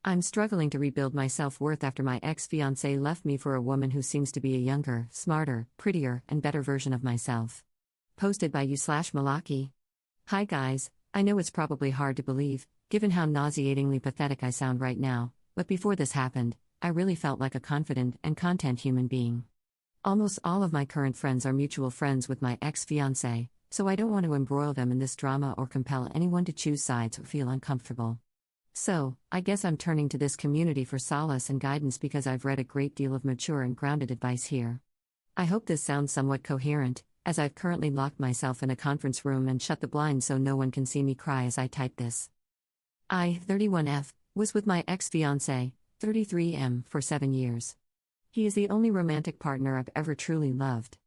I'm struggling to rebuild my self-worth after my ex-fiancé left me for a woman who seems to be a younger, smarter, prettier, and better version of myself. Posted by you/Malaki. Hi guys, I know it's probably hard to believe, given how nauseatingly pathetic I sound right now, but before this happened, I really felt like a confident and content human being. Almost all of my current friends are mutual friends with my ex-fiancé, so I don't want to embroil them in this drama or compel anyone to choose sides or feel uncomfortable. So, I guess I'm turning to this community for solace and guidance because I've read a great deal of mature and grounded advice here. I hope this sounds somewhat coherent, as I've currently locked myself in a conference room and shut the blinds so no one can see me cry as I type this. I, 31F, was with my ex-fiancé, 33M, for 7 years. He is the only romantic partner I've ever truly loved.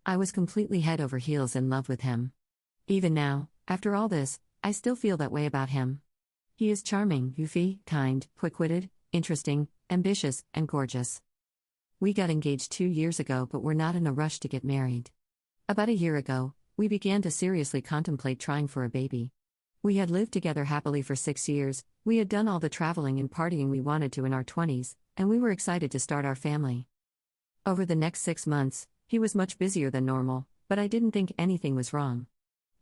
I was completely head over heels in love with him. Even now, after all this, I still feel that way about him. He is charming, goofy, kind, quick-witted, interesting, ambitious, and gorgeous. We got engaged 2 years ago, but we're not in a rush to get married. About a year ago, we began to seriously contemplate trying for a baby. We had lived together happily for 6 years, we had done all the traveling and partying we wanted to in our 20s, and we were excited to start our family. Over the next 6 months, he was much busier than normal, but I didn't think anything was wrong.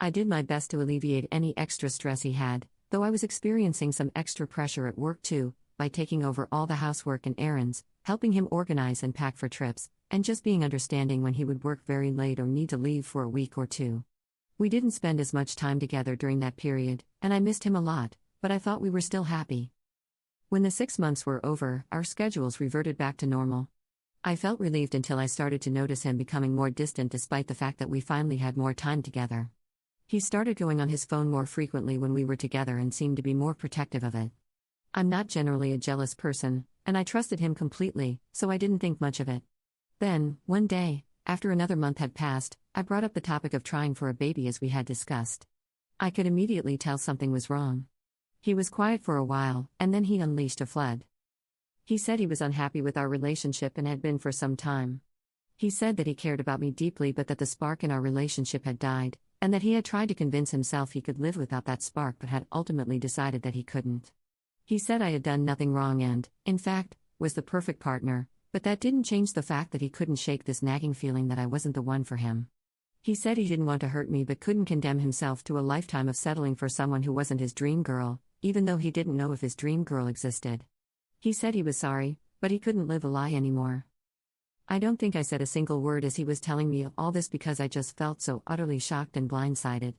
I did my best to alleviate any extra stress he had, though I was experiencing some extra pressure at work too, by taking over all the housework and errands, helping him organize and pack for trips, and just being understanding when he would work very late or need to leave for a week or two. We didn't spend as much time together during that period, and I missed him a lot, but I thought we were still happy. When the 6 months were over, our schedules reverted back to normal. I felt relieved until I started to notice him becoming more distant despite the fact that we finally had more time together. He started going on his phone more frequently when we were together and seemed to be more protective of it. I'm not generally a jealous person, and I trusted him completely, so I didn't think much of it. Then, one day, after another month had passed, I brought up the topic of trying for a baby as we had discussed. I could immediately tell something was wrong. He was quiet for a while, and then he unleashed a flood. He said he was unhappy with our relationship and had been for some time. He said that he cared about me deeply but that the spark in our relationship had died, and that he had tried to convince himself he could live without that spark but had ultimately decided that he couldn't. He said I had done nothing wrong and, in fact, was the perfect partner, but that didn't change the fact that he couldn't shake this nagging feeling that I wasn't the one for him. He said he didn't want to hurt me but couldn't condemn himself to a lifetime of settling for someone who wasn't his dream girl, even though he didn't know if his dream girl existed. He said he was sorry, but he couldn't live a lie anymore. I don't think I said a single word as he was telling me all this because I just felt so utterly shocked and blindsided.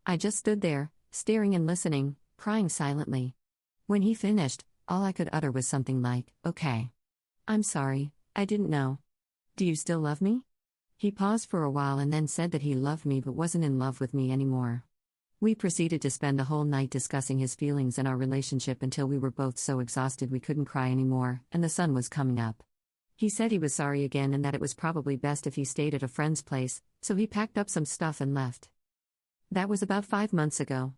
I just stood there, staring and listening, crying silently. When he finished, all I could utter was something like, "Okay. I'm sorry, I didn't know. Do you still love me?" He paused for a while and then said that he loved me but wasn't in love with me anymore. We proceeded to spend the whole night discussing his feelings and our relationship until we were both so exhausted we couldn't cry anymore, and the sun was coming up. He said he was sorry again and that it was probably best if he stayed at a friend's place, so he packed up some stuff and left. That was about 5 months ago.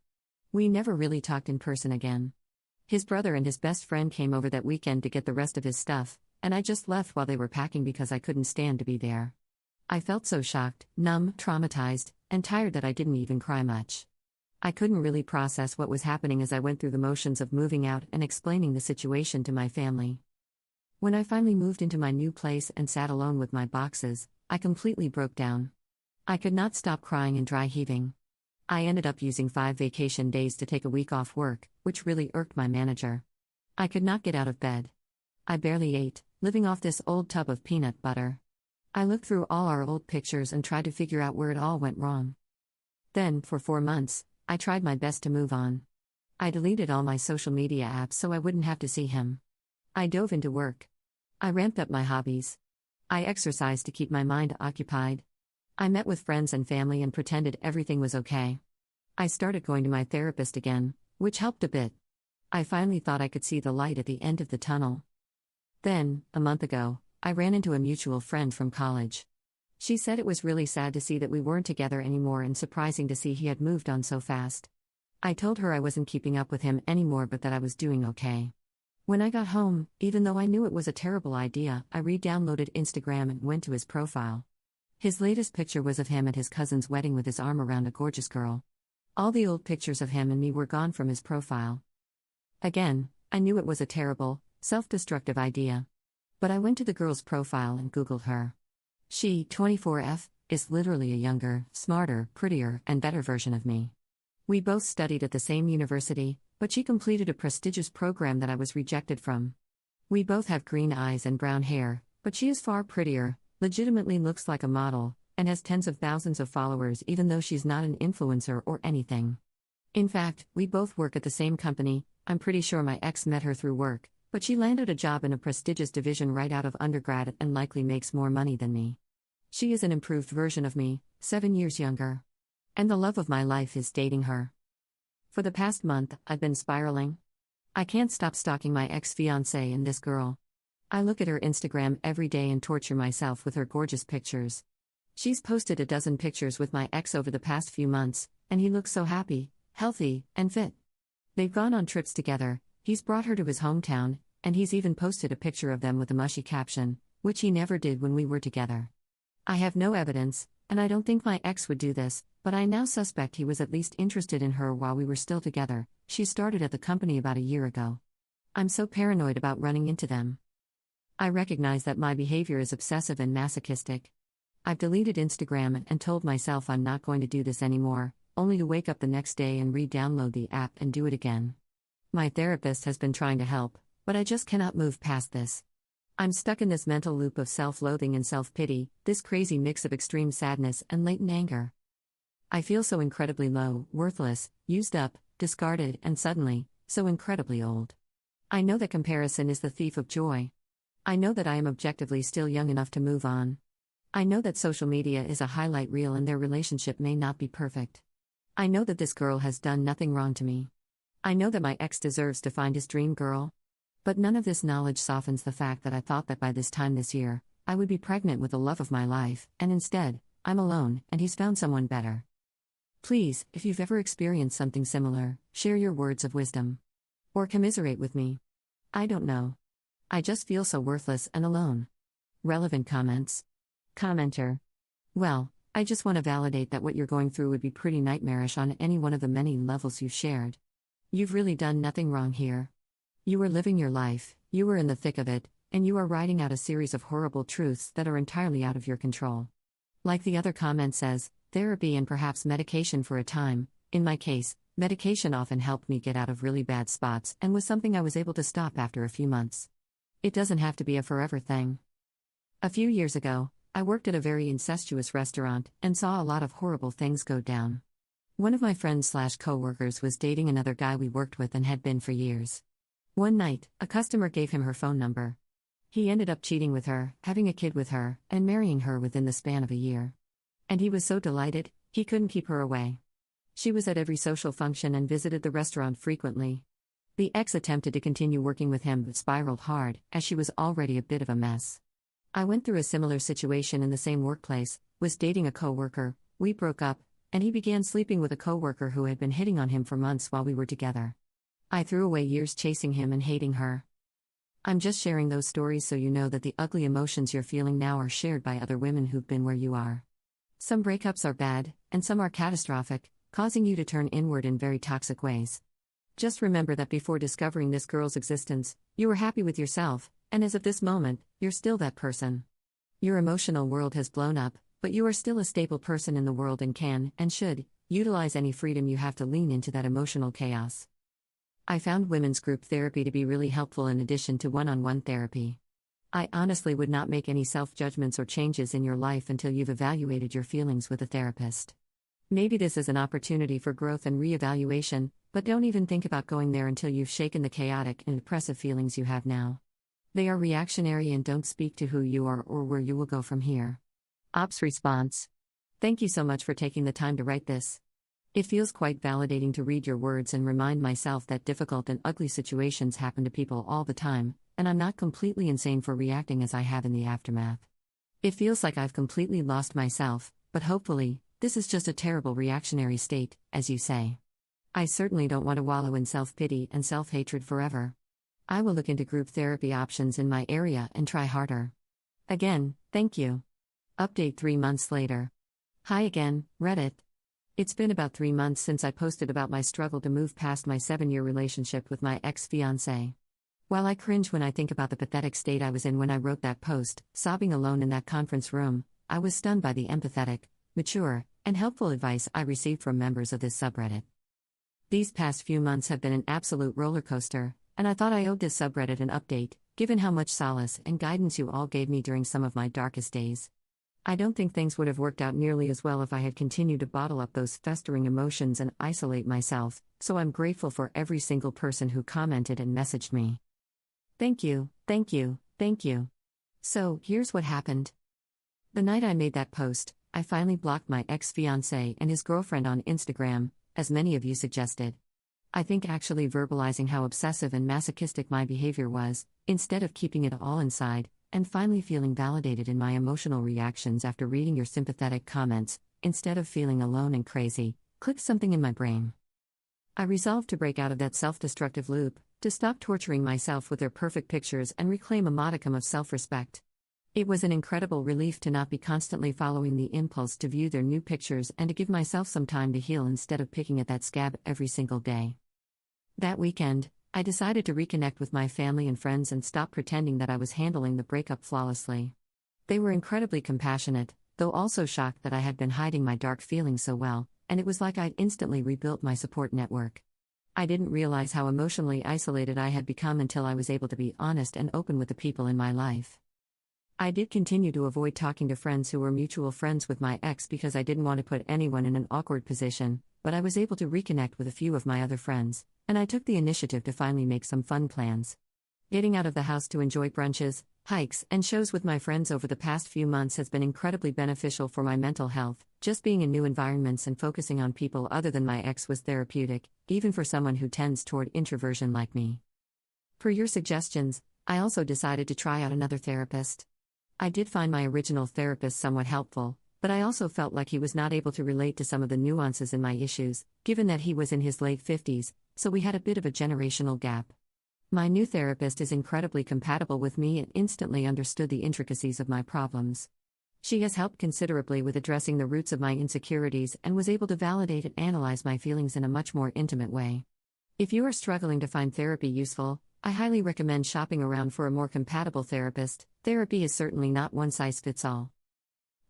We never really talked in person again. His brother and his best friend came over that weekend to get the rest of his stuff, and I just left while they were packing because I couldn't stand to be there. I felt so shocked, numb, traumatized, and tired that I didn't even cry much. I couldn't really process what was happening as I went through the motions of moving out and explaining the situation to my family. When I finally moved into my new place and sat alone with my boxes, I completely broke down. I could not stop crying and dry heaving. I ended up using 5 vacation days to take a week off work, which really irked my manager. I could not get out of bed. I barely ate, living off this old tub of peanut butter. I looked through all our old pictures and tried to figure out where it all went wrong. Then, for 4 months, I tried my best to move on. I deleted all my social media apps so I wouldn't have to see him. I dove into work. I ramped up my hobbies. I exercised to keep my mind occupied. I met with friends and family and pretended everything was okay. I started going to my therapist again, which helped a bit. I finally thought I could see the light at the end of the tunnel. Then, a month ago, I ran into a mutual friend from college. She said it was really sad to see that we weren't together anymore and surprising to see he had moved on so fast. I told her I wasn't keeping up with him anymore but that I was doing okay. When I got home, even though I knew it was a terrible idea, I re-downloaded Instagram and went to his profile. His latest picture was of him at his cousin's wedding with his arm around a gorgeous girl. All the old pictures of him and me were gone from his profile. Again, I knew it was a terrible, self-destructive idea. But I went to the girl's profile and Googled her. She, 24F, is literally a younger, smarter, prettier, and better version of me. We both studied at the same university, but she completed a prestigious program that I was rejected from. We both have green eyes and brown hair, but she is far prettier, legitimately looks like a model, and has tens of thousands of followers even though she's not an influencer or anything. In fact, we both work at the same company. I'm pretty sure my ex met her through work, but she landed a job in a prestigious division right out of undergrad and likely makes more money than me. She is an improved version of me, 7 years younger. And the love of my life is dating her. For the past month, I've been spiraling. I can't stop stalking my ex-fiancé and this girl. I look at her Instagram every day and torture myself with her gorgeous pictures. She's posted a dozen pictures with my ex over the past few months, and he looks so happy, healthy, and fit. They've gone on trips together, he's brought her to his hometown, and he's even posted a picture of them with a mushy caption, which he never did when we were together. I have no evidence, and I don't think my ex would do this, but I now suspect he was at least interested in her while we were still together. She started at the company about a year ago. I'm so paranoid about running into them. I recognize that my behavior is obsessive and masochistic. I've deleted Instagram and told myself I'm not going to do this anymore, only to wake up the next day and re-download the app and do it again. My therapist has been trying to help, but I just cannot move past this. I'm stuck in this mental loop of self-loathing and self-pity, this crazy mix of extreme sadness and latent anger. I feel so incredibly low, worthless, used up, discarded, and suddenly, so incredibly old. I know that comparison is the thief of joy. I know that I am objectively still young enough to move on. I know that social media is a highlight reel and their relationship may not be perfect. I know that this girl has done nothing wrong to me. I know that my ex deserves to find his dream girl. But none of this knowledge softens the fact that I thought that by this time this year, I would be pregnant with the love of my life, and instead, I'm alone, and he's found someone better. Please, if you've ever experienced something similar, share your words of wisdom. Or commiserate with me. I don't know. I just feel so worthless and alone. Relevant comments. Commenter. Well, I just want to validate that what you're going through would be pretty nightmarish on any one of the many levels you've shared. You've really done nothing wrong here. You were living your life, you were in the thick of it, and you are writing out a series of horrible truths that are entirely out of your control. Like the other comment says, therapy and perhaps medication for a time. In my case, medication often helped me get out of really bad spots and was something I was able to stop after a few months. It doesn't have to be a forever thing. A few years ago, I worked at a very incestuous restaurant and saw a lot of horrible things go down. One of my friends/co-workers was dating another guy we worked with and had been for years. One night, a customer gave him her phone number. He ended up cheating with her, having a kid with her, and marrying her within the span of a year. And he was so delighted, he couldn't keep her away. She was at every social function and visited the restaurant frequently. The ex attempted to continue working with him but spiraled hard, as she was already a bit of a mess. I went through a similar situation in the same workplace, was dating a co-worker, we broke up, and he began sleeping with a co-worker who had been hitting on him for months while we were together. I threw away years chasing him and hating her. I'm just sharing those stories so you know that the ugly emotions you're feeling now are shared by other women who've been where you are. Some breakups are bad, and some are catastrophic, causing you to turn inward in very toxic ways. Just remember that before discovering this girl's existence, you were happy with yourself, and as of this moment, you're still that person. Your emotional world has blown up, but you are still a stable person in the world and can, and should, utilize any freedom you have to lean into that emotional chaos. I found women's group therapy to be really helpful in addition to one-on-one therapy. I honestly would not make any self-judgments or changes in your life until you've evaluated your feelings with a therapist. Maybe this is an opportunity for growth and re-evaluation, but don't even think about going there until you've shaken the chaotic and oppressive feelings you have now. They are reactionary and don't speak to who you are or where you will go from here. Ops response. Thank you so much for taking the time to write this. It feels quite validating to read your words and remind myself that difficult and ugly situations happen to people all the time, and I'm not completely insane for reacting as I have in the aftermath. It feels like I've completely lost myself, but hopefully, this is just a terrible reactionary state, as you say. I certainly don't want to wallow in self-pity and self-hatred forever. I will look into group therapy options in my area and try harder. Again, thank you. Update 3 months later. Hi again, Reddit. It's been about 3 months since I posted about my struggle to move past my 7-year relationship with my ex-fiancé. While I cringe when I think about the pathetic state I was in when I wrote that post, sobbing alone in that conference room, I was stunned by the empathetic, mature, and helpful advice I received from members of this subreddit. These past few months have been an absolute roller coaster, and I thought I owed this subreddit an update, given how much solace and guidance you all gave me during some of my darkest days. I don't think things would have worked out nearly as well if I had continued to bottle up those festering emotions and isolate myself, so I'm grateful for every single person who commented and messaged me. Thank you, thank you, thank you. So, here's what happened. The night I made that post, I finally blocked my ex-fiancé and his girlfriend on Instagram, as many of you suggested. I think actually verbalizing how obsessive and masochistic my behavior was, instead of keeping it all inside, and finally feeling validated in my emotional reactions after reading your sympathetic comments, instead of feeling alone and crazy, clicked something in my brain. I resolved to break out of that self-destructive loop, to stop torturing myself with their perfect pictures and reclaim a modicum of self-respect. It was an incredible relief to not be constantly following the impulse to view their new pictures and to give myself some time to heal instead of picking at that scab every single day. That weekend, I decided to reconnect with my family and friends and stop pretending that I was handling the breakup flawlessly. They were incredibly compassionate, though also shocked that I had been hiding my dark feelings so well, and it was like I'd instantly rebuilt my support network. I didn't realize how emotionally isolated I had become until I was able to be honest and open with the people in my life. I did continue to avoid talking to friends who were mutual friends with my ex because I didn't want to put anyone in an awkward position, but I was able to reconnect with a few of my other friends, and I took the initiative to finally make some fun plans. Getting out of the house to enjoy brunches, hikes, and shows with my friends over the past few months has been incredibly beneficial for my mental health. Just being in new environments and focusing on people other than my ex was therapeutic, even for someone who tends toward introversion like me. Per your suggestions, I also decided to try out another therapist. I did find my original therapist somewhat helpful, but I also felt like he was not able to relate to some of the nuances in my issues, given that he was in his late 50s, so we had a bit of a generational gap. My new therapist is incredibly compatible with me and instantly understood the intricacies of my problems. She has helped considerably with addressing the roots of my insecurities and was able to validate and analyze my feelings in a much more intimate way. If you are struggling to find therapy useful, I highly recommend shopping around for a more compatible therapist. Therapy is certainly not one size fits all.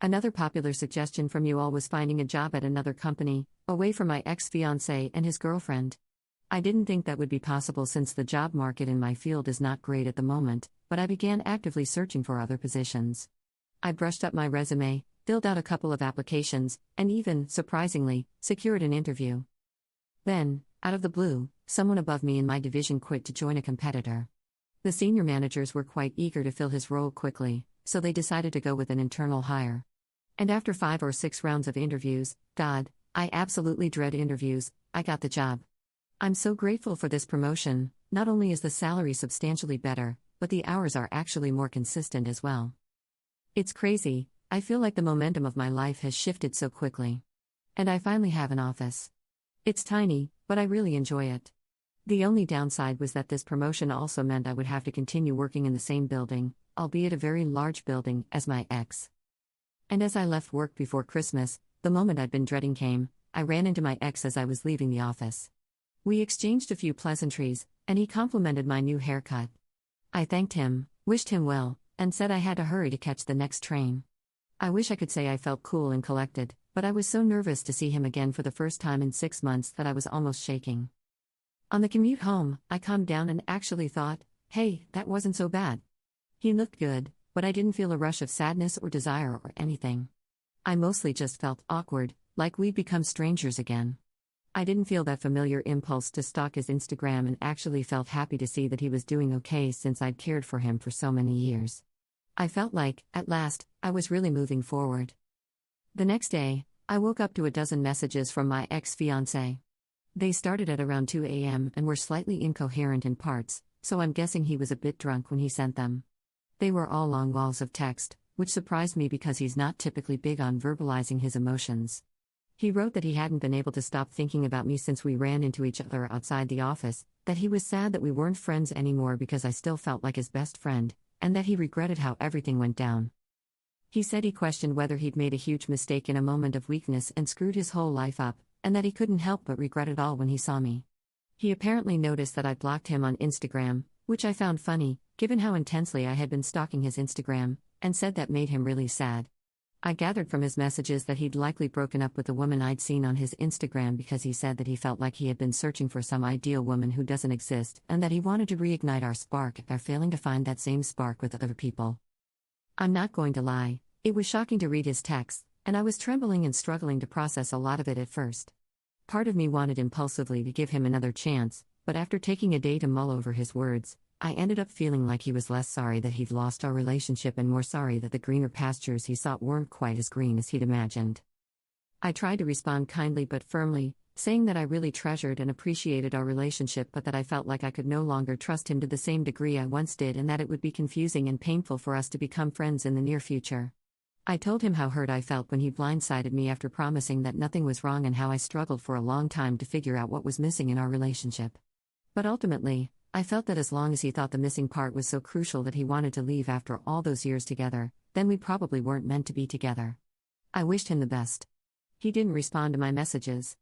Another popular suggestion from you all was finding a job at another company, away from my ex-fiancé and his girlfriend. I didn't think that would be possible since the job market in my field is not great at the moment, but I began actively searching for other positions. I brushed up my resume, filled out a couple of applications, and even, surprisingly, secured an interview. Then, out of the blue, someone above me in my division quit to join a competitor. The senior managers were quite eager to fill his role quickly, so they decided to go with an internal hire. And after 5 or 6 rounds of interviews, God, I absolutely dread interviews, I got the job. I'm so grateful for this promotion. Not only is the salary substantially better, but the hours are actually more consistent as well. It's crazy, I feel like the momentum of my life has shifted so quickly. And I finally have an office. It's tiny, but I really enjoy it. The only downside was that this promotion also meant I would have to continue working in the same building, albeit a very large building, as my ex. And as I left work before Christmas, the moment I'd been dreading came. I ran into my ex as I was leaving the office. We exchanged a few pleasantries, and he complimented my new haircut. I thanked him, wished him well, and said I had to hurry to catch the next train. I wish I could say I felt cool and collected, but I was so nervous to see him again for the first time in 6 months that I was almost shaking. On the commute home, I calmed down and actually thought, hey, that wasn't so bad. He looked good, but I didn't feel a rush of sadness or desire or anything. I mostly just felt awkward, like we'd become strangers again. I didn't feel that familiar impulse to stalk his Instagram and actually felt happy to see that he was doing okay since I'd cared for him for so many years. I felt like, at last, I was really moving forward. The next day, I woke up to a dozen messages from my ex-fiancé. They started at around 2 a.m. and were slightly incoherent in parts, so I'm guessing he was a bit drunk when he sent them. They were all long walls of text, which surprised me because he's not typically big on verbalizing his emotions. He wrote that he hadn't been able to stop thinking about me since we ran into each other outside the office, that he was sad that we weren't friends anymore because I still felt like his best friend, and that he regretted how everything went down. He said he questioned whether he'd made a huge mistake in a moment of weakness and screwed his whole life up, and that he couldn't help but regret it all when he saw me. He apparently noticed that I blocked him on Instagram, which I found funny, given how intensely I had been stalking his Instagram, and said that made him really sad. I gathered from his messages that he'd likely broken up with the woman I'd seen on his Instagram because he said that he felt like he had been searching for some ideal woman who doesn't exist and that he wanted to reignite our spark after failing to find that same spark with other people. I'm not going to lie, it was shocking to read his text, and I was trembling and struggling to process a lot of it at first. Part of me wanted impulsively to give him another chance, but after taking a day to mull over his words, I ended up feeling like he was less sorry that he'd lost our relationship and more sorry that the greener pastures he sought weren't quite as green as he'd imagined. I tried to respond kindly but firmly, saying that I really treasured and appreciated our relationship but that I felt like I could no longer trust him to the same degree I once did and that it would be confusing and painful for us to become friends in the near future. I told him how hurt I felt when he blindsided me after promising that nothing was wrong and how I struggled for a long time to figure out what was missing in our relationship. But ultimately, I felt that as long as he thought the missing part was so crucial that he wanted to leave after all those years together, then we probably weren't meant to be together. I wished him the best. He didn't respond to my messages.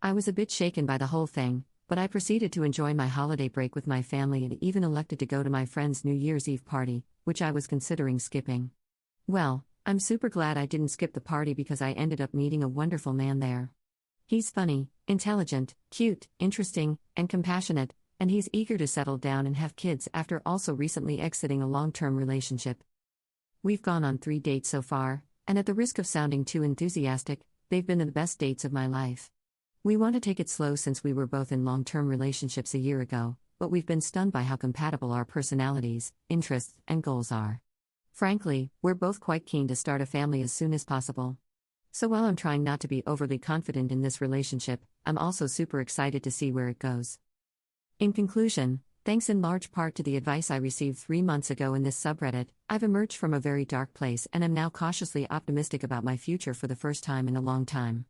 I was a bit shaken by the whole thing, but I proceeded to enjoy my holiday break with my family and even elected to go to my friend's New Year's Eve party, which I was considering skipping. Well, I'm super glad I didn't skip the party because I ended up meeting a wonderful man there. He's funny, intelligent, cute, interesting, and compassionate, and he's eager to settle down and have kids after also recently exiting a long-term relationship. We've gone on 3 dates so far, and at the risk of sounding too enthusiastic, they've been the best dates of my life. We want to take it slow since we were both in long-term relationships a year ago, but we've been stunned by how compatible our personalities, interests, and goals are. Frankly, we're both quite keen to start a family as soon as possible. So while I'm trying not to be overly confident in this relationship, I'm also super excited to see where it goes. In conclusion, thanks in large part to the advice I received 3 months ago in this subreddit, I've emerged from a very dark place and am now cautiously optimistic about my future for the first time in a long time.